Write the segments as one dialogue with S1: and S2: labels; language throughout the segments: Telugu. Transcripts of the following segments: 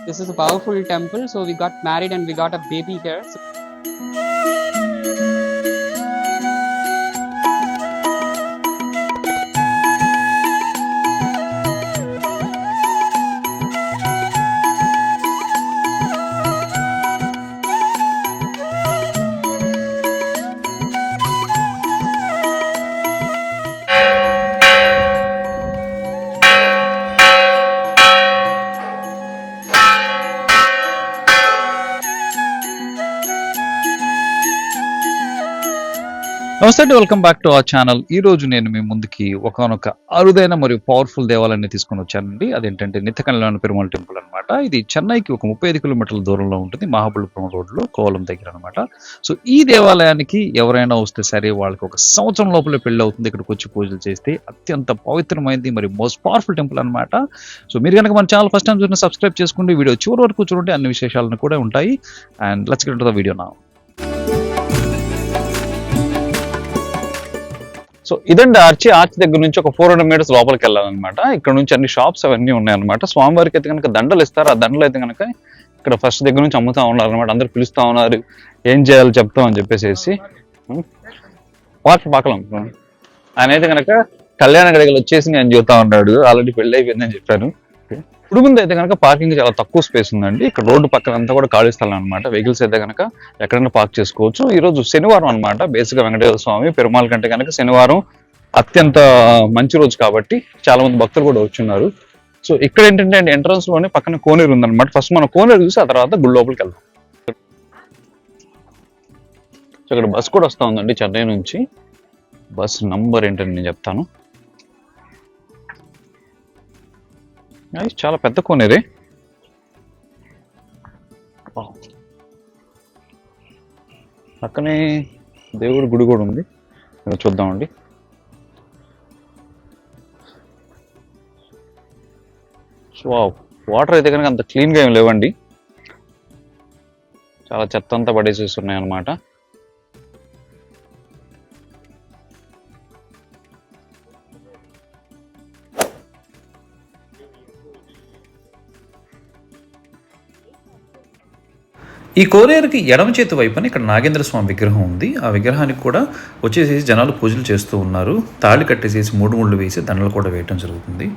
S1: This is a powerful temple. So we got married and we got a baby here. So
S2: నమస్తే అండి, welcome back to our channel. ఈ రోజు నేను మీ ముందుకి ఒకనొక అరుదైన మరియు పవర్ఫుల్ దేవాలయాన్ని తీసుకొని వచ్చానండి. అదేంటంటే నిత్యకళ్యాణ పెరుమాళ్ టెంపుల్ అనమాట. ఇది చెన్నైకి ఒక 35 కిలోమీటర్ల దూరంలో ఉంటుంది, మహాబలిపురం రోడ్లో, కోవలం దగ్గర అనమాట. సో ఈ దేవాలయానికి ఎవరైనా వస్తే సరే వాళ్ళకి ఒక సంవత్సరం లోపలే పెళ్లి అవుతుంది. ఇక్కడికి వచ్చి పూజలు చేస్తే అత్యంత పవిత్రమైనది మరియు మోస్ట్ పవర్ఫుల్ టెంపుల్ అనమాట. సో మీరు కనుక మన ఛానల్ ఫస్ట్ టైం చూసిన సబ్స్క్రైబ్ చేసుకోండి, వీడియో చివరి వరకు చూడండి, అన్ని విశేషాలను కూడా ఉంటాయి. And let's get to the video now. So ఇదండి ఆర్చ్ దగ్గర నుంచి ఒక 400 మీటర్స్ లోపలికి వెళ్ళాలన్నమాట. ఇక్కడ నుంచి అన్ని షాప్స్ అవన్నీ ఉన్నాయన్నమాట. స్వామివారికి అయితే కనుక దండలు ఇస్తారు. ఆ దండలు అయితే కనుక ఇక్కడ ఫస్ట్ దగ్గర నుంచి అమ్ముతా ఉన్నారు అనమాట. అందరు పిలుస్తా ఉన్నారు, ఏం చేయాలో చెప్తాం అని చెప్పేసి. పాకలం ఆయన అయితే కనుక కళ్యాణ గడిగలు వచ్చేసి నేను చూస్తా ఉన్నాడు, ఆల్రెడీ పెళ్లి అయిపోయిందని చెప్పాను. ఇప్పుడు ముందు అయితే కనుక పార్కింగ్ చాలా తక్కువ స్పేస్ ఉందండి. ఇక్కడ రోడ్డు పక్కన అంతా కూడా ఖాళీ స్థలం అనమాట. వెహికల్స్ అయితే కనుక ఎక్కడైనా పార్క్ చేసుకోవచ్చు. ఈ రోజు శనివారం అనమాట. బేసిక్గా వెంకటేశ్వర స్వామి పెరుమాళ్ కంటే కనుక శనివారం అత్యంత మంచి రోజు కాబట్టి చాలా మంది భక్తులు కూడా వచ్చున్నారు. సో ఇక్కడ ఏంటంటే ఎంట్రన్స్ లోనే పక్కన కోనేరు ఉందన్నమాట. ఫస్ట్ మనం కోనేరు చూసి ఆ తర్వాత గుడి లోపలికి వెళ్దాం. సో ఇక్కడ బస్ కూడా వస్తూ ఉందండి చెన్నై నుంచి. బస్ నంబర్ ఏంటని నేను చెప్తాను. చాలా పెద్ద కోనేరే. పక్కనే దేవుడి గుడి కూడా ఉంది, చూద్దామండి. సో వాటర్ అయితే కనుక అంత క్లీన్గా ఏం లేవండి, చాలా చెత్త అంతా పడేసేసి ఉన్నాయి అన్నమాట.
S3: ఈ కోనేరుకి ఎడమ చేతి వైపున ఇక్కడ నాగేంద్ర స్వామి విగ్రహం ఉంది. ఆ విగ్రహానికి కూడా వచ్చేసేసి జనాలు పూజలు చేస్తూ ఉన్నారు. తాళి కట్టేసేసి 3 ముళ్ళు వేసి దండలు కూడా వేయటం జరుగుతుంది.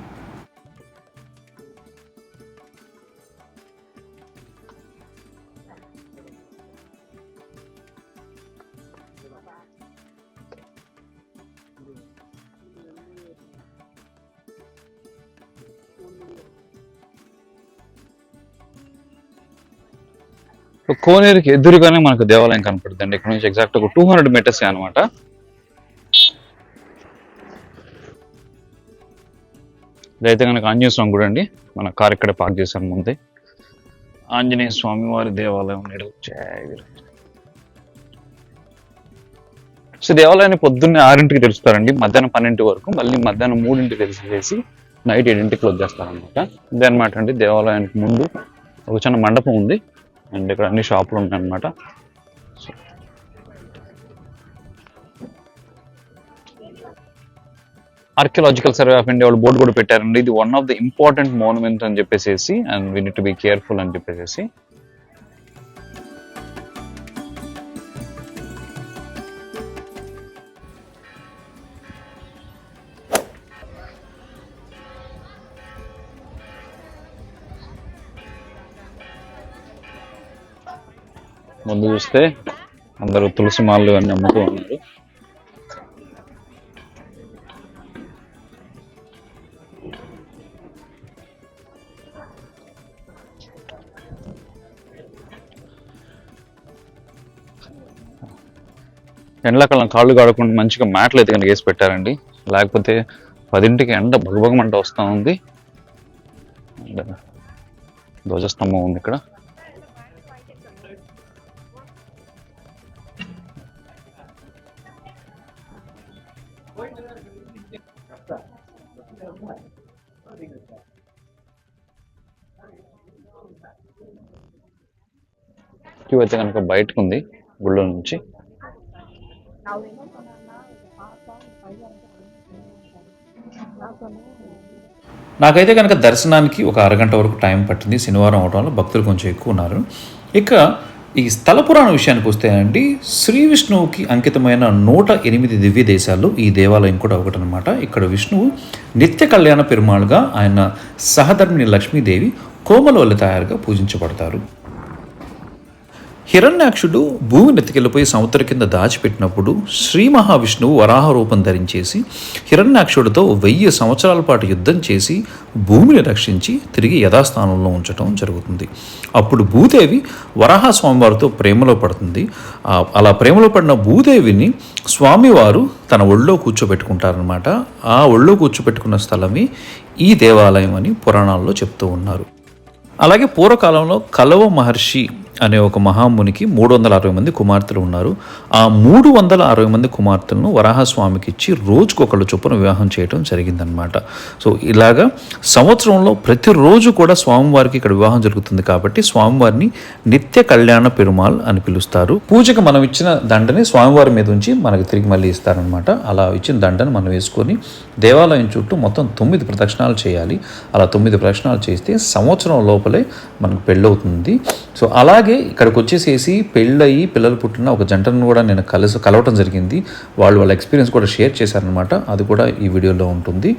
S2: కోనేరుకి ఎదురుగానే మనకు దేవాలయం కనపడుతుంది. ఇక్కడ నుంచి ఎగ్జాక్ట్ ఒక 200 మీటర్స్ అనమాట. ఇదైతే కనుక ఆంజనేయ స్వామి గుడి అండి. మన కార్ ఇక్కడే పార్క్ చేశాను ముందే. ఆంజనేయ స్వామి వారి దేవాలయం. సో దేవాలయాన్ని పొద్దున్నే 6ంటికి తెరుస్తారండి, మధ్యాహ్నం 12 వరకు. మళ్ళీ మధ్యాహ్నం 3ంటికి తెరిచేసి నైట్ 7ంటికి క్లోజ్ చేస్తారనమాట. ఇదే అనమాట అండి. దేవాలయానికి ముందు ఒక చిన్న మండపం ఉంది అండ్ ఇక్కడ అన్ని షాపులు ఉంటాయి అన్నమాట. ఆర్కియలాజికల్ సర్వే ఆఫ్ ఇండియా వాళ్ళు బోర్డు కూడా పెట్టారండి, ఇది వన్ ఆఫ్ ది ఇంపార్టెంట్ మోన్యుమెంట్ అని చెప్పేసి, and we need to be careful అని చెప్పేసి. ముందు చూస్తే అందరూ తులసి మాలలు అన్ని అమ్ముతూ ఉన్నారు. ఎండాకాలం కాళ్ళు కాడకుండా మంచిగా మ్యాట్లు అయితే కనుక వేసి పెట్టారండి, లేకపోతే 10ంటికి ఎండ భగభగమంట వస్తూ ఉంది. ధ్వజస్తంభం ఉంది ఇక్కడ. క్యూ అయితే కనుక బయటకు ఉంది గుళ్ళో నుంచి.
S3: నాకైతే కనుక దర్శనానికి ఒక అరగంట వరకు టైం పట్టింది. శనివారం అవడం వల్ల భక్తులు కొంచెం ఎక్కువ ఉన్నారు. ఇక ఈ స్థల పురాణ విషయానికి వస్తే అండి, శ్రీ విష్ణువుకి అంకితమైన 108 దివ్య దేశాల్లో ఈ దేవాలయం కూడా ఒకటనమాట. ఇక్కడ విష్ణువు నిత్య కళ్యాణ పెరుమాళుగా, ఆయన సహధర్మిణి లక్ష్మీదేవి కోమలవల్లి తయారుగా పూజించబడతారు. హిరణ్యాక్షుడు భూమి నెత్తికెళ్ళిపోయి సముద్ర కింద దాచిపెట్టినప్పుడు శ్రీ మహావిష్ణువు వరాహ రూపం ధరించేసి హిరణ్యాక్షుడితో 1000 సంవత్సరాల పాటు యుద్ధం చేసి భూమిని రక్షించి తిరిగి యథాస్థానంలో ఉంచడం జరుగుతుంది. అప్పుడు భూదేవి వరాహ స్వామివారితో ప్రేమలో పడుతుంది. అలా ప్రేమలో పడిన భూదేవిని స్వామివారు తన ఒళ్ళో కూర్చోబెట్టుకుంటారనమాట. ఆ ఒళ్ళో కూర్చోబెట్టుకున్న స్థలమే ఈ దేవాలయం అని పురాణాల్లో చెప్తూ ఉన్నారు. అలాగే పూర్వకాలంలో కలవ మహర్షి అనే ఒక మహామునికి 360 మంది కుమార్తెలు ఉన్నారు. ఆ 360 మంది కుమార్తెలను వరాహస్వామికి ఇచ్చి రోజుకొకళ్ళు చొప్పున వివాహం చేయడం జరిగిందనమాట. సో ఇలాగా సంవత్సరంలో ప్రతిరోజు కూడా స్వామివారికి ఇక్కడ వివాహం జరుగుతుంది కాబట్టి స్వామివారిని నిత్య కళ్యాణ పెరుమాళ్ అని పిలుస్తారు. పూజకు మనం ఇచ్చిన దండని స్వామివారి మీద ఉంచి మనకి తిరిగి మళ్ళీ ఇస్తారనమాట. అలా ఇచ్చిన దండని మనం వేసుకొని దేవాలయం చుట్టూ మొత్తం 9 ప్రదక్షిణాలు చేయాలి. అలా 9 ప్రదక్షిణాలు చేస్తే సంవత్సరం లోపలే మనకు పెళ్ళవుతుంది. సో అలాగే ఇక్కడికి వచ్చేసేసి పెళ్ళయి పిల్లలు పుట్టిన ఒక జంటను కూడా నేను కలవటం జరిగింది. వాళ్ళ ఎక్స్పీరియన్స్ కూడా షేర్ చేశారనమాట. అది కూడా ఈ వీడియోలో ఉంటుంది.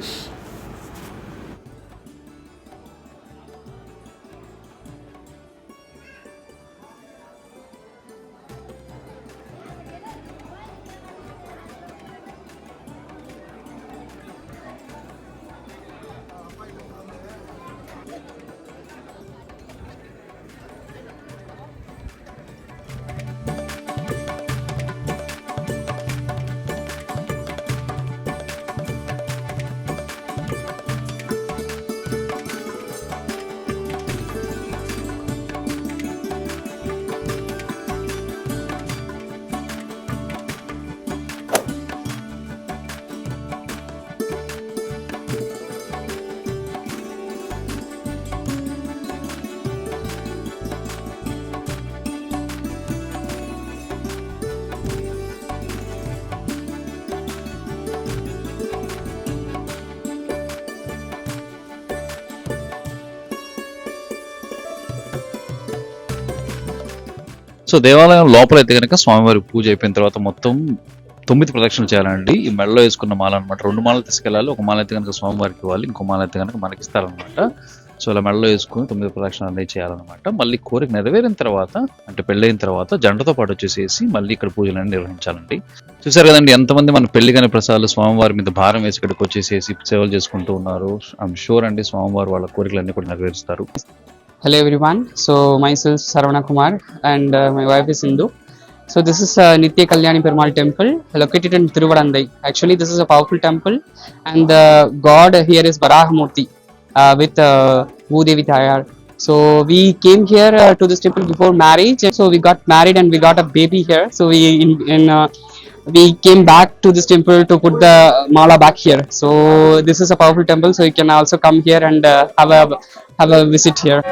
S2: సో దేవాలయం లోపల అయితే కనుక స్వామివారి పూజ అయిపోయిన తర్వాత మొత్తం 9 ప్రదక్షిణలు చేయాలండి. ఈ మెడలో వేసుకున్న మాల అనమాట. 2 మాలలు తీసుకెళ్ళాలి. ఒక మాల అయితే కనుక స్వామివారికి ఇవ్వాలి, ఇంకో మాల అయితే కనుక మనకి ఇస్తారనమాట. సో ఇలా మెడలో వేసుకుని 9 ప్రదక్షిణలు అనేది చేయాలన్నమాట. మళ్ళీ కోరిక నెరవేరిన తర్వాత, అంటే పెళ్ళైన తర్వాత జంటతో పాటు వచ్చేసేసి మళ్ళీ ఇక్కడ పూజలన్నీ నిర్వహించాలండి. చూసారు కదండి ఎంతమంది మన పెళ్లి కాని ప్రసాదాలు స్వామివారి మీద భారం వేసి ఇక్కడికి వచ్చేసేసి సేవలు చేసుకుంటూ ఉన్నారు. ఐఎమ్ షూర్ అండి స్వామివారు వాళ్ళ కోరికలన్నీ కూడా నెరవేరుస్తారు.
S1: Hello everyone. So myself Saravana Kumar and my wife is Sindhu. So this is Nitya Kalyani Perumal temple located in Tiruvadandai. Actually this is a powerful temple and the god here is Varahamurthy with Bhudevi Tayar. So we came here to this temple before marriage. So we got married and we got a baby here. So we came back to this temple to put the mala back here. So this is a powerful temple. So you can also come here and have a visit here.